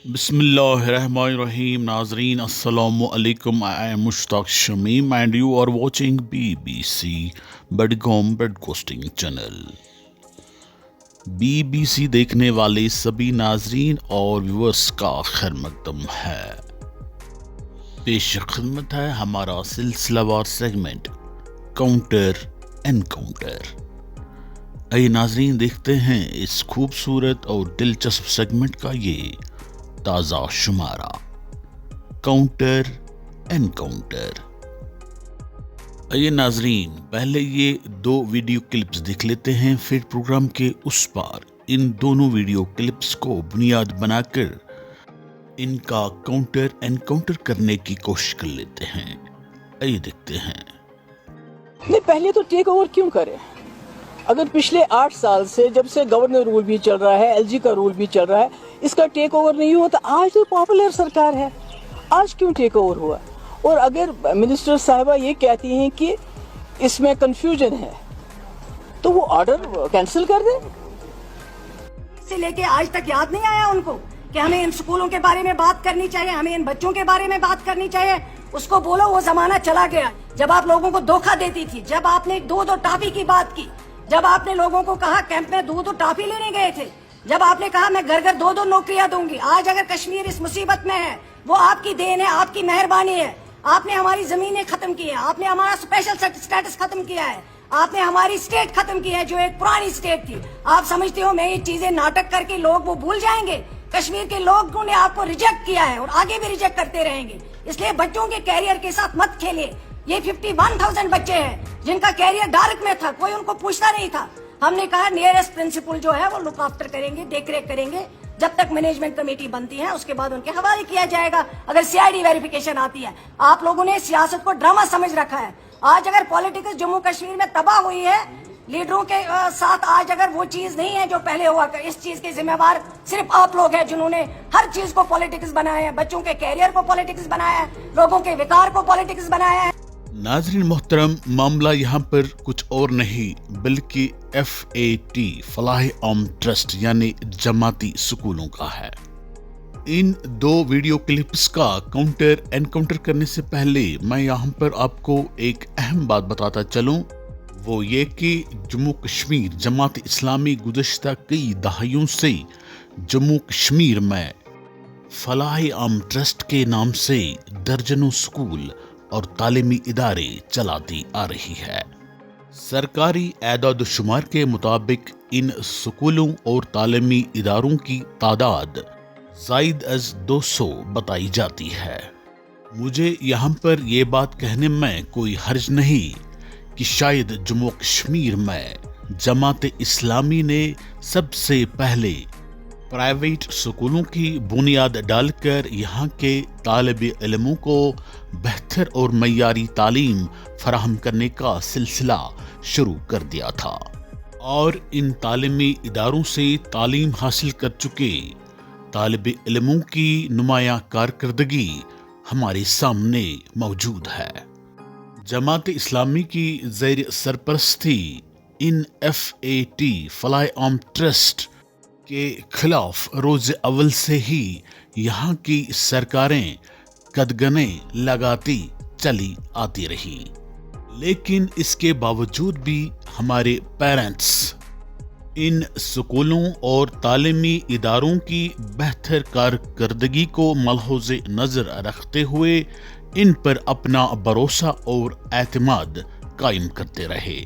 Bismillahirrahmanirrahim. Nazreen, Assalamu alaikum. I am Mushtaq Shamim and you are watching BBC Badgom Broadcasting Channel. BBC देखने वाले सभी नाजरीन और viewers का खैर मकदम है। पेश खिदमत है हमारा सिलसिलावार सेगमेंट काउंटर एनकाउंटर। आइए नाजरीन देखते हैं इस खूबसूरत और दिलचस्प सेगमेंट का ये ताज़ा शुमारा काउंटर एनकाउंटर। आइए नाजरीन पहले ये दो वीडियो क्लिप्स देख लेते हैं, फिर प्रोग्राम के उस पार इन दोनों वीडियो क्लिप्स को बुनियाद बनाकर इनका काउंटर एनकाउंटर करने की कोशिश कर लेते हैं। आइए देखते हैं। नहीं, पहले तो टेक ओवर क्यों करें? अगर पिछले 8 साल से जब से गवर्नर रूल भी चल रहा है, एलजी का रूल भी चल रहा है, इसका टेक ओवर नहीं हुआ तो आज तो पॉपुलर सरकार है, आज क्यों टेक ओवर हुआ? और अगर मिनिस्टर साहिबा ये कहती हैं कि इसमें कंफ्यूजन है तो वो ऑर्डर कैंसिल कर दे। से लेके आज तक याद नहीं आया उनको कि हमें इन स्कूलों के बारे में बात करनी चाहिए, हमें इन बच्चों के बारे में बात करनी चाहिए। उसको बोलो वो जमाना चला गया जब आप लोगों को धोखा देती थी, जब आपने 2-2 टॉफी की बात की, जब आपने लोगों को कहा कैंप में 2-2 टॉफी लेने गए थे, जब आपने कहा मैं घर घर 2-2 नौकरियां दूंगी। आज अगर कश्मीर इस मुसीबत में है वो आपकी देन है, आपकी मेहरबानी है। आपने हमारी जमीनें खत्म की है, आपने हमारा स्पेशल स्टेटस खत्म किया है, आपने हमारी स्टेट खत्म की है जो एक पुरानी स्टेट थी। आप समझते हो मैं ये चीजें नाटक करके लोग वो भूल जाएंगे? कश्मीर के लोगों ने आपको रिजेक्ट किया है और आगे भी रिजेक्ट करते रहेंगे। इसलिए बच्चों के कैरियर के साथ मत खेलिए। ये 51,000 बच्चे हैं जिनका कैरियर डार्क में था, कोई उनको पूछता नहीं था। हमने कहा नियरेस्ट प्रिंसिपल जो है वो लुक आफ्टर करेंगे, देख रेख करेंगे, जब तक मैनेजमेंट कमेटी बनती है उसके बाद उनके हवाले किया जाएगा अगर सीआईडी वेरिफिकेशन आती है। आप लोगों ने सियासत को ड्रामा समझ रखा है। आज अगर पॉलिटिक्स जम्मू कश्मीर में तबाह हुई है लीडरों के साथ, आज अगर वो चीज नहीं है जो पहले हुआ कर, इस चीज के जिम्मेवार सिर्फ आप लोग हैं जिन्होंने हर चीज को पॉलिटिक्स बनाया है, बच्चों के कैरियर को पॉलिटिक्स बनाया है, लोगों के विकार को पॉलिटिक्स बनाया है। नाज़रीन मोहतरम, मामला यहाँ पर कुछ और नहीं बल्कि FAT फलाह आम ट्रस्ट यानी जमाती स्कूलों का है। इन दो वीडियो क्लिप्स का काउंटर एनकाउंटर करने से पहले मैं यहाँ पर आपको एक अहम बात बताता चलूँ, वो ये कि जम्मू कश्मीर जमात इस्लामी गुज़श्ता कई दहाइयों से जम्मू कश्मीर में फलाह आम ट्रस्ट के नाम से दर्जनों स्कूल और तालीमी इदारे चलाती आ रही है। सरकारी एदाद शुमार के मुताबिक इन स्कूलों और तालीमी इदारों की तादाद ज़ायद अज 200 बताई जाती है। मुझे यहाँ पर यह बात कहने में कोई हर्ज नहीं कि शायद जम्मू कश्मीर में जमात इस्लामी ने सबसे पहले प्राइवेट स्कूलों की बुनियाद डालकर यहाँ के तालिब इल्मों को बेहतर और मय्यारी तालीम फराहम करने का सिलसिला शुरू कर दिया था और इन तालीमी इदारों से तालीम हासिल कर चुके तालिब इल्मों की नुमायां कारकर्दगी हमारे सामने मौजूद है। जमात इस्लामी की ज़ेर सरपरस्ती इन FAT फलाह आम ट्रस्ट के खिलाफ रोज अव्वल से ही यहाँ की सरकारें कदगने लगाती चली आती रही, लेकिन इसके बावजूद भी हमारे पेरेंट्स इन स्कूलों और तालीमी इदारों की बेहतर कारकर्दगी को मलहूज़े नज़र रखते हुए इन पर अपना भरोसा और एतमाद कायम करते रहे।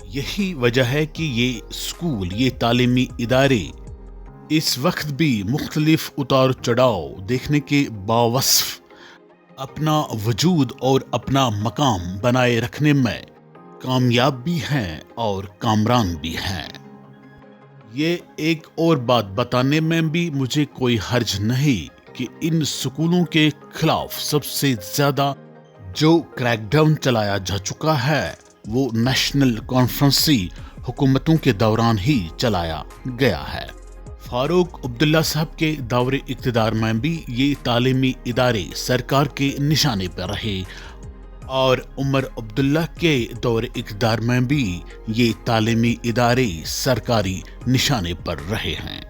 यही वजह है कि ये स्कूल, ये तालीमी इदारे इस वक्त भी मुख्तलिफ उतार चढ़ाव देखने के बावस्फ अपना वजूद और अपना मकाम बनाए रखने में कामयाब भी हैं और कामरान भी हैं। ये एक और बात बताने में भी मुझे कोई हर्ज नहीं कि इन स्कूलों के खिलाफ सबसे ज्यादा जो क्रैकडाउन चलाया जा चुका है वो नेशनल कॉन्फ्रेंसी हुकूमतों के दौरान ही चलाया गया है। फारूक अब्दुल्ला साहब के दौरे इक़्तिदार में भी ये तालीमी इदारे सरकार के निशाने पर रहे और उमर अब्दुल्ला के दौरे इक़्तिदार में भी ये तालीमी इदारे सरकारी निशाने पर रहे हैं।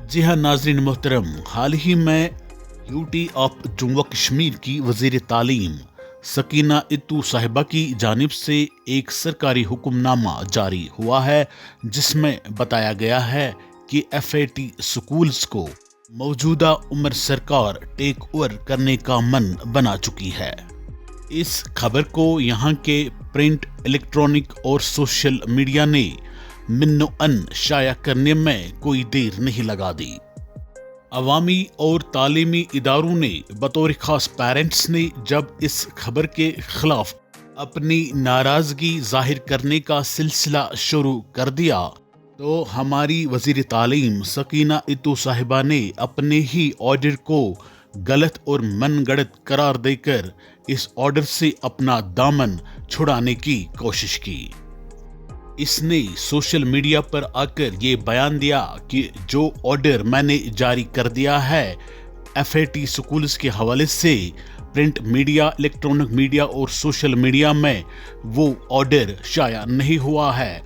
जी हाँ नाजरीन मोहतरम, हाल ही में यूटी ऑफ जम्मू कश्मीर की वजीर तालीम सकीना इत्तू साहिबा की जानिब से एक सरकारी हुक्मनामा जारी हुआ है, जिसमें बताया गया है कि FAT स्कूल्स को मौजूदा उम्र सरकार टेक ओवर करने का मन बना चुकी है। इस खबर को यहाँ के प्रिंट, इलेक्ट्रॉनिक और सोशल मीडिया ने मिन्नो-अन शाया करने में कोई देर नहीं लगा दी। अवामी और तालीमी इदारों ने बतौर खास पेरेंट्स ने जब इस खबर के खिलाफ अपनी नाराजगी जाहिर करने का सिलसिला शुरू कर दिया, तो हमारी वजीर तालीम सकीना इत्तू साहिबा ने अपने ही ऑर्डर को गलत और मनगढ़ंत करार देकर इस ऑर्डर से अपना दामन छुड़ाने की कोशिश की। इसने सोशल मीडिया पर आकर ये बयान दिया कि जो ऑर्डर मैंने जारी कर दिया है FAT स्कूल्स के हवाले से प्रिंट मीडिया, इलेक्ट्रॉनिक मीडिया और सोशल मीडिया में वो ऑर्डर शाया नहीं हुआ है,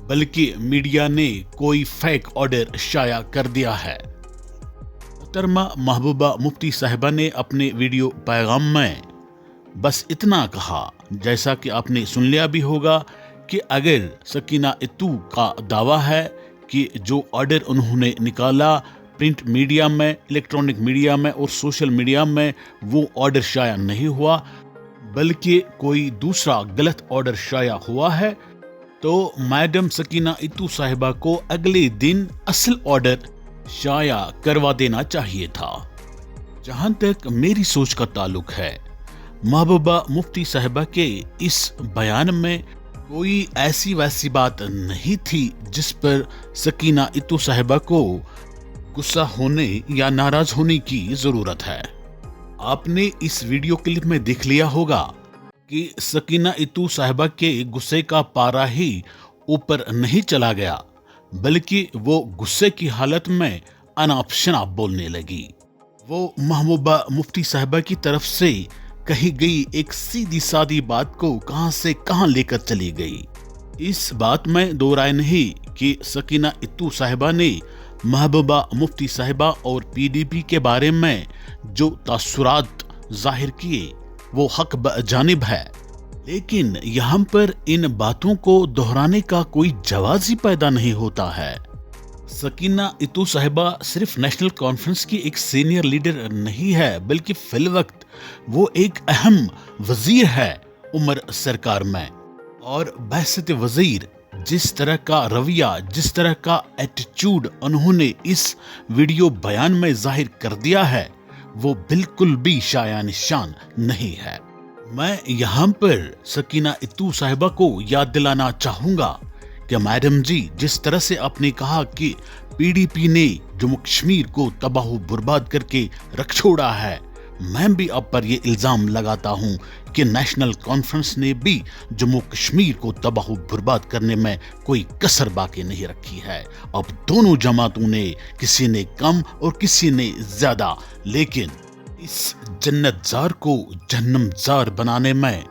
बल्कि मीडिया ने कोई फेक ऑर्डर शाया कर दिया है। मोहतरमा महबूबा मुफ्ती साहिबा ने अपने वीडियो पैगाम में बस इतना कहा, जैसा कि आपने सुन लिया भी होगा, कि अगर सकीना इत्तू का दावा है कि जो ऑर्डर उन्होंने निकाला प्रिंट मीडिया में, इलेक्ट्रॉनिक मीडिया में और सोशल मीडिया में, वो ऑर्डर शाया नहीं हुआ बल्कि कोई दूसरा गलत ऑर्डर शाया हुआ है, तो मैडम सकीना इत्तू साहिबा को अगले दिन असल ऑर्डर शाया करवा देना चाहिए था। जहां तक मेरी सोच का ताल्लुक है, महबूबा मुफ्ती साहिबा के इस बयान में कोई ऐसी वैसी बात नहीं थी जिस पर सकीना इत्तू साहिबा को गुस्सा होने या नाराज होने की जरूरत है। आपने इस वीडियो क्लिप में देख लिया होगा कि सकीना इत्तू साहिबा के गुस्से का पारा ही ऊपर नहीं चला गया, बल्कि वो गुस्से की हालत में अनाप शनाप बोलने लगी। वो महबूबा मुफ्ती साहिबा की तरफ से कही गई एक सीधी सादी बात को कहां से कहां लेकर चली गई। इस बात में दो राय नहीं कि सकीना इत्तू साहिबा ने महबूबा मुफ्ती साहिबा और PDP के बारे में जो तासुरात जाहिर किए वो हक जानिब है, लेकिन यहाँ पर इन बातों को दोहराने का कोई जवाब ही पैदा नहीं होता है। सकीना इत्तू साहिबा सिर्फ नेशनल कॉन्फ्रेंस की एक सीनियर लीडर नहीं है, बल्कि फिलवक्त वो एक अहम वजीर है उमर सरकार में। और बहसत वजीर जिस तरह का रवैया, जिस तरह का एटीट्यूड उन्होंने इस वीडियो बयान में जाहिर कर दिया है, वो बिल्कुल भी शाया निशान नहीं है। मैं यहाँ पर सकीना इत्तू साहिबा को याद दिलाना चाहूंगा कि मैडम जी, जिस तरह से आपने कहा कि PDP ने जम्मू कश्मीर को तबाह बर्बाद करके रख छोड़ा है, मैं भी अब पर ये इल्जाम लगाता हूँ कि नेशनल कॉन्फ्रेंस ने भी जम्मू कश्मीर को तबाह बर्बाद करने में कोई कसर बाकी नहीं रखी है। अब दोनों जमातों ने, किसी ने कम और किसी ने ज्यादा, लेकिन इस जन्नतजार को जहन्नमजार बनाने में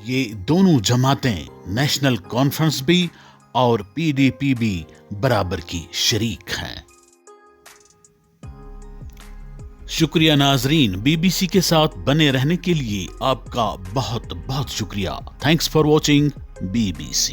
ये दोनों जमातें, नेशनल कॉन्फ्रेंस भी और PDP भी बराबर की शरीक हैं। शुक्रिया नाजरीन, BBC के साथ बने रहने के लिए आपका बहुत बहुत शुक्रिया। Thanks for watching BBC।